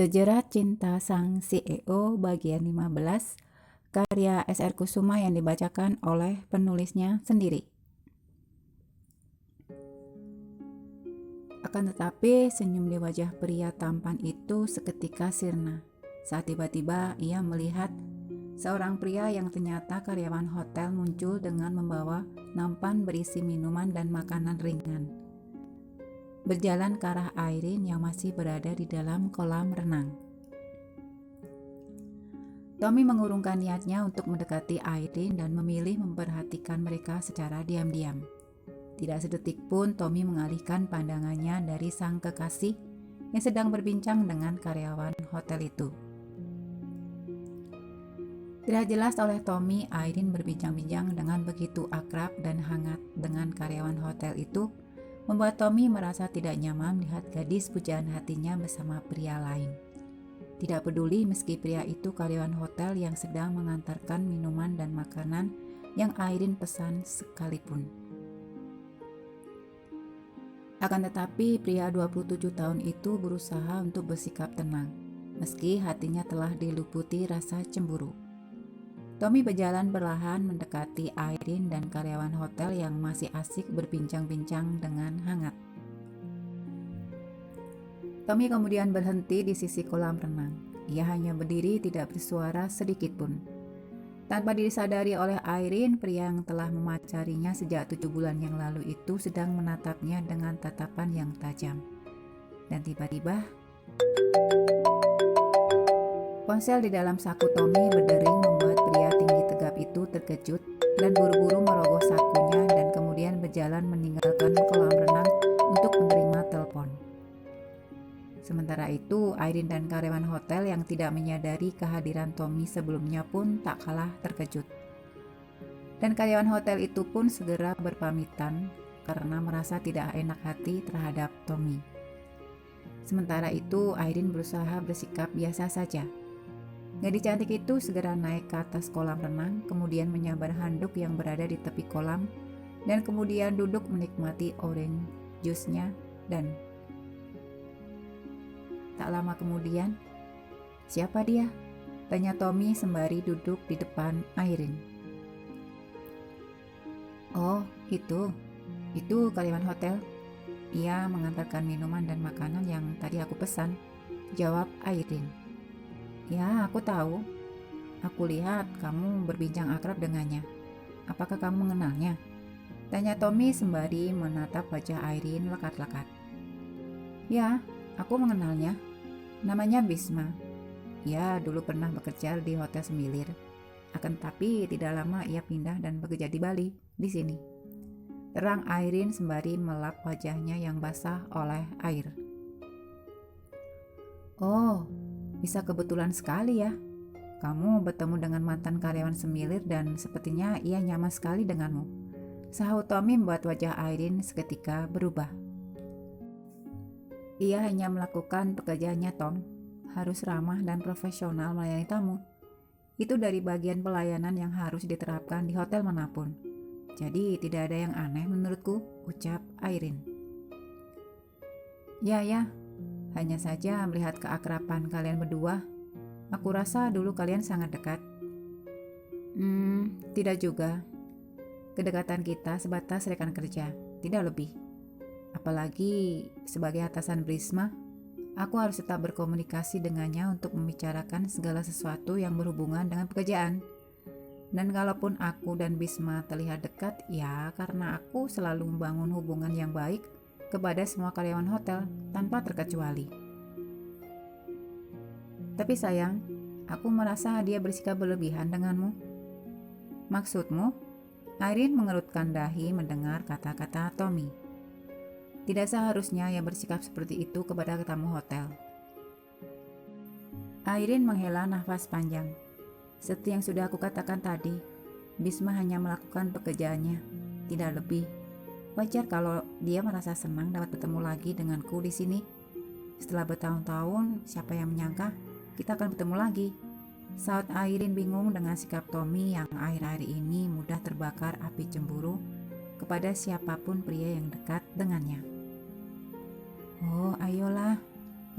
Sejarah Cinta Sang CEO bagian 15, karya S.R. Kusuma yang dibacakan oleh penulisnya sendiri. Akan tetapi senyum di wajah pria tampan itu seketika sirna saat tiba-tiba ia melihat seorang pria yang ternyata karyawan hotel muncul dengan membawa nampan berisi minuman dan makanan ringan, berjalan ke arah Irene yang masih berada di dalam kolam renang. Tommy mengurungkan niatnya untuk mendekati Irene dan memilih memperhatikan mereka secara diam-diam. Tidak sedetik pun Tommy mengalihkan pandangannya dari sang kekasih yang sedang berbincang dengan karyawan hotel itu. Tidak jelas oleh Tommy, Irene berbincang-bincang dengan begitu akrab dan hangat dengan karyawan hotel itu, membuat Tommy merasa tidak nyaman melihat gadis pujaan hatinya bersama pria lain. Tidak peduli meski pria itu karyawan hotel yang sedang mengantarkan minuman dan makanan yang Irene pesan sekalipun. Akan tetapi pria 27 tahun itu berusaha untuk bersikap tenang, meski hatinya telah diliputi rasa cemburu. Tommy berjalan perlahan mendekati Irene dan karyawan hotel yang masih asik berbincang-bincang dengan hangat. Tommy kemudian berhenti di sisi kolam renang. Ia hanya berdiri tidak bersuara sedikit pun. Tanpa disadari oleh Irene, pria yang telah memacarinya sejak 7 bulan yang lalu itu sedang menatapnya dengan tatapan yang tajam. Dan tiba-tiba, ponsel di dalam saku Tommy berdering membuat pria tinggi tegap itu terkejut dan buru-buru merogoh sakunya dan kemudian berjalan meninggalkan kolam renang untuk menerima telepon. Sementara itu, Irene dan karyawan hotel yang tidak menyadari kehadiran Tommy sebelumnya pun tak kalah terkejut. Dan karyawan hotel itu pun segera berpamitan karena merasa tidak enak hati terhadap Tommy. Sementara itu, Irene berusaha bersikap biasa saja. Gadis cantik itu segera naik ke atas kolam renang, kemudian menyambar handuk yang berada di tepi kolam, dan kemudian duduk menikmati orange juice-nya dan tak lama kemudian, "Siapa dia?" tanya Tommy sembari duduk di depan Irene. "Oh, itu karyawan hotel. Ia mengantarkan minuman dan makanan yang tadi aku pesan," jawab Irene. "Ya, aku tahu. Aku lihat kamu berbincang akrab dengannya. Apakah kamu mengenalnya?" tanya Tommy sembari menatap wajah Irene lekat-lekat. "Ya, aku mengenalnya. Namanya Bisma. Ia dulu pernah bekerja di Hotel Semilir. Akan tetapi tidak lama ia pindah dan bekerja di Bali, di sini," terang Irene sembari melap wajahnya yang basah oleh air. "Oh, bisa kebetulan sekali ya. Kamu bertemu dengan mantan karyawan Semilir dan sepertinya ia nyaman sekali denganmu," sahut Tommy membuat wajah Irene seketika berubah. "Ia hanya melakukan pekerjaannya, Tom. Harus ramah dan profesional melayani tamu. Itu dari bagian pelayanan yang harus diterapkan di hotel manapun. Jadi tidak ada yang aneh menurutku," ucap Irene. Ya, hanya saja melihat keakraban kalian berdua, aku rasa dulu kalian sangat dekat." Tidak juga. Kedekatan kita sebatas rekan kerja, tidak lebih. Apalagi sebagai atasan Bisma, aku harus tetap berkomunikasi dengannya untuk membicarakan segala sesuatu yang berhubungan dengan pekerjaan. Dan kalaupun aku dan Bisma terlihat dekat, ya karena aku selalu membangun hubungan yang baik kepada semua karyawan hotel tanpa terkecuali. Tapi sayang, aku merasa dia bersikap berlebihan denganmu." "Maksudmu?" Irene mengerutkan dahi mendengar kata-kata Tommy. "Tidak seharusnya ia bersikap seperti itu kepada tamu hotel." Irene menghela nafas panjang. "Seperti yang sudah aku katakan tadi, Bisma hanya melakukan pekerjaannya, tidak lebih. Wajar kalau dia merasa senang dapat bertemu lagi denganku di sini. Setelah bertahun-tahun, siapa yang menyangka kita akan bertemu lagi?" Saat Irene bingung dengan sikap Tommy yang akhir-akhir ini mudah terbakar api cemburu kepada siapapun pria yang dekat dengannya. "Oh, ayolah,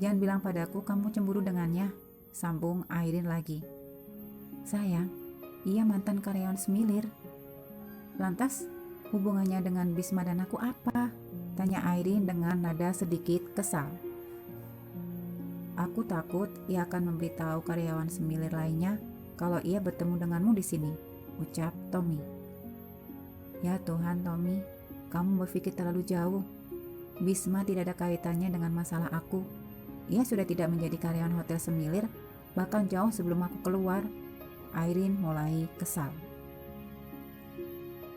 Jangan bilang padaku kamu cemburu dengannya, sambung Airin lagi. Sayang, ia mantan karyawan Semilir. Lantas, hubungannya dengan Bisma dan aku apa? Tanya Airin dengan nada sedikit kesal. Aku takut ia akan memberitahu karyawan Semilir lainnya kalau ia bertemu denganmu di sini, ucap Tommy. Ya Tuhan Tommy, kamu berpikir terlalu jauh. Bisma tidak ada kaitannya dengan masalah aku. Ia sudah tidak menjadi karyawan hotel Semilir, bahkan jauh sebelum aku keluar. Airin mulai kesal.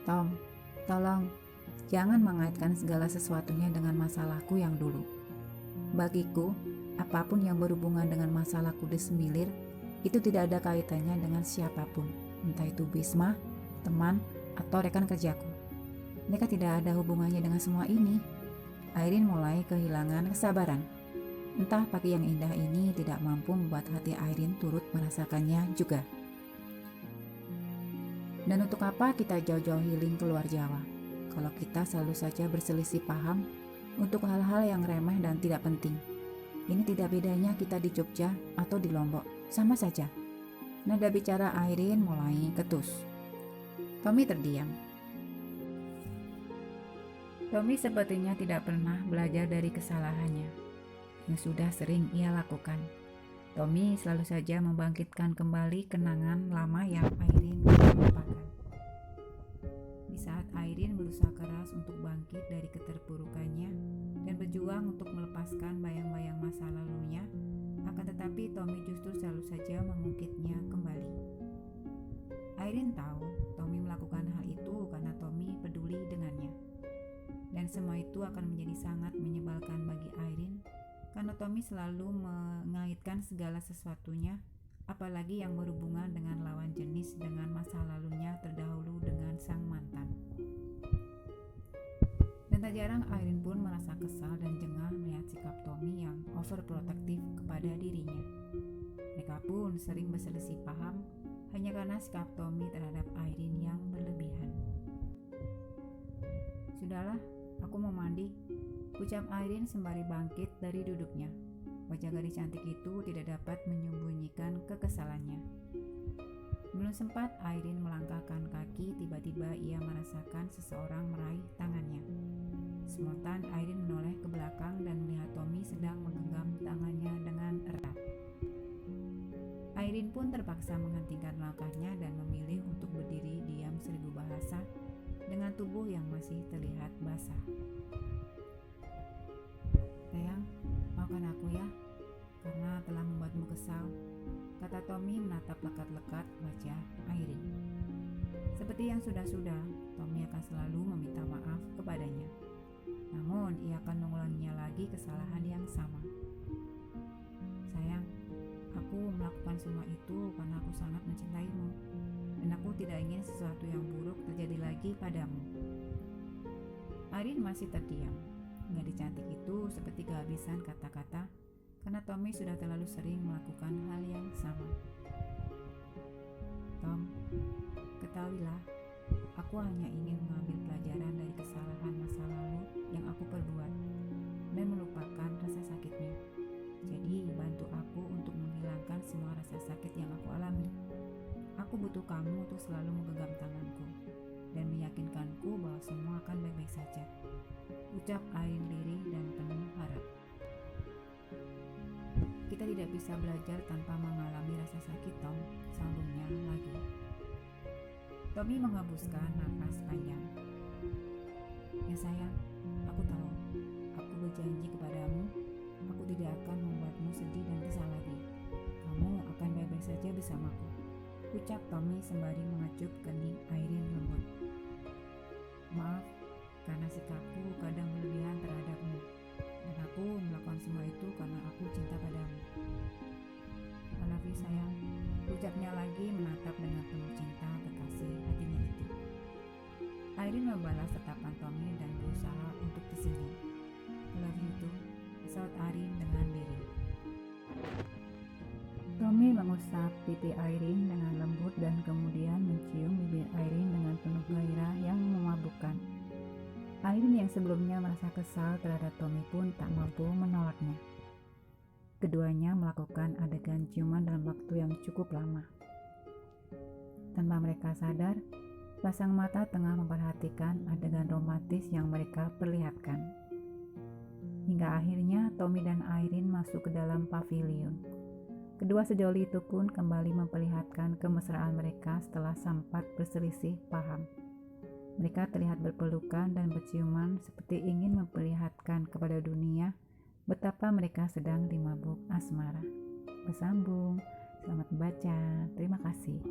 Tom, tolong, jangan mengaitkan segala sesuatunya dengan masalahku yang dulu. Bagiku, apapun yang berhubungan dengan masalahku di Semilir, itu tidak ada kaitannya dengan siapapun, entah itu Bisma, teman, atau rekan kerjaku. Mereka tidak ada hubungannya dengan semua ini. Airin mulai kehilangan kesabaran. Entah pagi yang indah ini tidak mampu membuat hati Airin turut merasakannya juga. Dan untuk apa kita jauh-jauh healing keluar Jawa, kalau kita selalu saja berselisih paham untuk hal-hal yang remeh dan tidak penting? Ini tidak bedanya kita di Jogja atau di Lombok, sama saja. Nada bicara Airin mulai ketus. Tommy terdiam. Tommy sepertinya tidak pernah belajar dari kesalahannya yang sudah sering ia lakukan. Tommy selalu saja membangkitkan kembali kenangan lama yang Airin lupakan. Di saat Airin berusaha keras untuk bangkit dari keterpurukannya dan berjuang untuk melepaskan bayang-bayang masa lalunya, akan tetapi Tommy justru selalu saja mengungkitnya kembali. Airin tahu Tommy melakukan hal itu karena Tommy peduli dengannya. Dan semua itu akan menjadi sangat menyebalkan bagi Airin karena Tommy selalu mengaitkan segala sesuatunya, apalagi yang berhubungan dengan lawan jenis dengan masa lalunya terdahulu dengan sang mantan. Dan tak jarang Airin pun merasa kesal dan jengah melihat sikap Tommy yang overprotektif kepada dirinya. Mereka pun sering berselisih paham hanya karena sikap Tommy terhadap Airin yang berlebihan. Sudahlah, aku mau mandi, ucap Airin sembari bangkit dari duduknya. Wajah gadis cantik itu tidak dapat menyembunyikan kekesalannya. Belum sempat Airin melangkahkan kaki, tiba-tiba ia merasakan seseorang meraih tangannya. Spontan Airin menoleh ke belakang dan melihat Tommy sedang menggenggam tangannya dengan erat. Airin pun terpaksa menghentikan langkahnya dan memilih untuk berdiri diam seribu bahasa dengan tubuh yang masih terlihat basah. Sayang, maafkan aku ya, karena telah membuatmu kesal, kata Tommy menatap lekat-lekat wajah Airin. Seperti yang sudah-sudah, Tommy akan selalu meminta maaf kepadanya. Namun, ia akan mengulanginya lagi kesalahan yang sama. Sayang, aku melakukan semua itu karena aku sangat mencintaimu, dan aku tidak ingin sesuatu yang buruk terjadi lagi padamu. Airin masih terdiam. Gadis cantik itu seperti kehabisan kata-kata karena Tommy sudah terlalu sering melakukan hal yang sama. Tom, ketahuilah, aku hanya ingin mengambil pelajaran dari kesalahan masa lalu yang aku perbuat dan melupakan rasa sakitnya. Jadi, bantu aku untuk menghilangkan semua rasa sakit yang aku alami. Aku butuh kamu untuk selalu menggenggam tanganku dan meyakinkanku bahwa semua akan baik-baik saja, ucap Airin lirih dan penuh harap. Kita tidak bisa belajar tanpa mengalami rasa sakit, Tom, sambungnya lagi. Tommy menghembuskan nafas panjang. Ya sayang, aku tahu. Aku berjanji kepadamu, aku tidak akan membuatmu sedih dan kesal lagi. Kamu akan baik-baik saja bersamaku, ucap Tommy sembari mengecup kening Airin lembut. Maaf, karena sikapku kadang berlebihan terhadapmu, dan aku melakukan semua itu karena aku cinta padamu. I love you sayang, ucapnya lagi menatap dengan penuh cinta kekasih hatinya itu. Airin membalas tatapan Tommy dan berusaha untuk tersenyum. I love you too, saut Airin dengan lirih. Tommy mengusap pipi Airin dengan lembut dan kemudian mencium bibir Airin dengan penuh gairah yang memabukkan. Airin yang sebelumnya merasa kesal terhadap Tommy pun tak mampu menolaknya. Keduanya melakukan adegan ciuman dalam waktu yang cukup lama. Tanpa mereka sadar, pasang mata tengah memperhatikan adegan romantis yang mereka perlihatkan. Hingga akhirnya Tommy dan Irene masuk ke dalam pavilion. Kedua sejoli itu pun kembali memperlihatkan kemesraan mereka setelah sempat berselisih paham. Mereka terlihat berpelukan dan berciuman seperti ingin memperlihatkan kepada dunia betapa mereka sedang dimabuk asmara. Bersambung. Selamat membaca. Terima kasih.